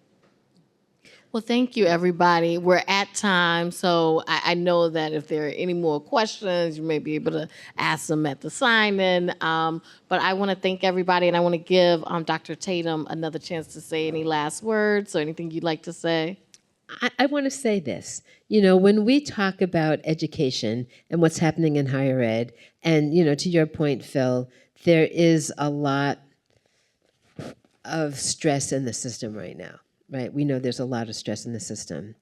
Well, thank you, everybody. We're at time, so I know that if there are any more questions, you may be able to ask them at the sign-in. But I want to thank everybody, and I want to give Dr. Tatum another chance to say any last words or anything you'd like to say. I want to say this. You know, when we talk about education and what's happening in higher ed, and, you know, to your point, Phil, there is a lot of stress in the system right now, right? We know there's a lot of stress in the system.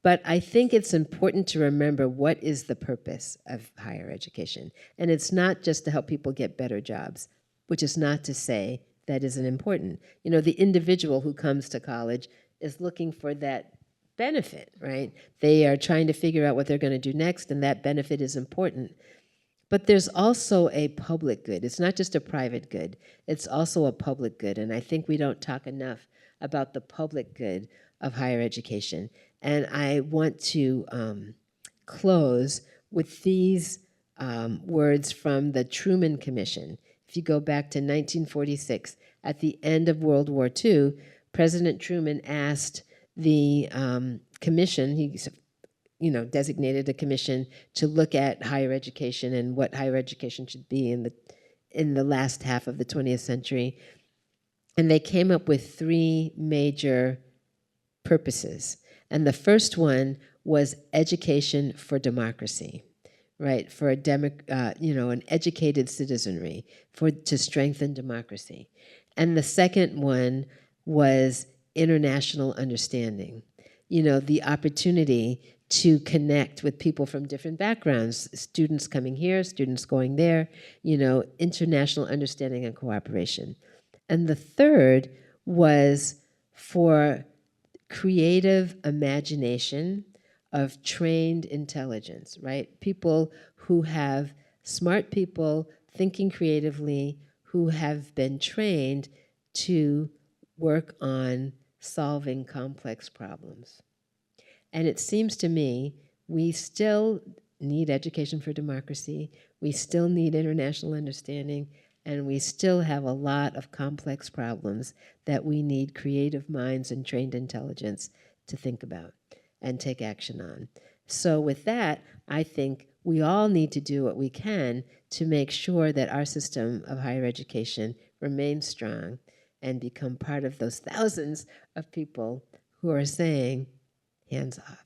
But I think it's important to remember what is the purpose of higher education. And it's not just to help people get better jobs, which is not to say that isn't important. You know, the individual who comes to college is looking for that benefit, right? They are trying to figure out what they're going to do next, and that benefit is important. But there's also a public good. It's not just a private good. It's also a public good. And I think we don't talk enough about the public good of higher education. And I want to close with these words from the Truman Commission. If you go back to 1946, at the end of World War II, President Truman asked the commission, he designated a commission to look at higher education and what higher education should be in the last half of the 20th century. And they came up with 3 major purposes. And the first one was education for democracy, right? For an educated citizenry, to strengthen democracy. And the second one was international understanding. You know, the opportunity to connect with people from different backgrounds, students coming here, students going there, international understanding and cooperation. And the third was for creative imagination of trained intelligence, right? People who have smart people thinking creatively, who have been trained to work on solving complex problems. And it seems to me we still need education for democracy, we still need international understanding, and we still have a lot of complex problems that we need creative minds and trained intelligence to think about and take action on. So with that, I think we all need to do what we can to make sure that our system of higher education remains strong and become part of those thousands of people who are saying, hands off.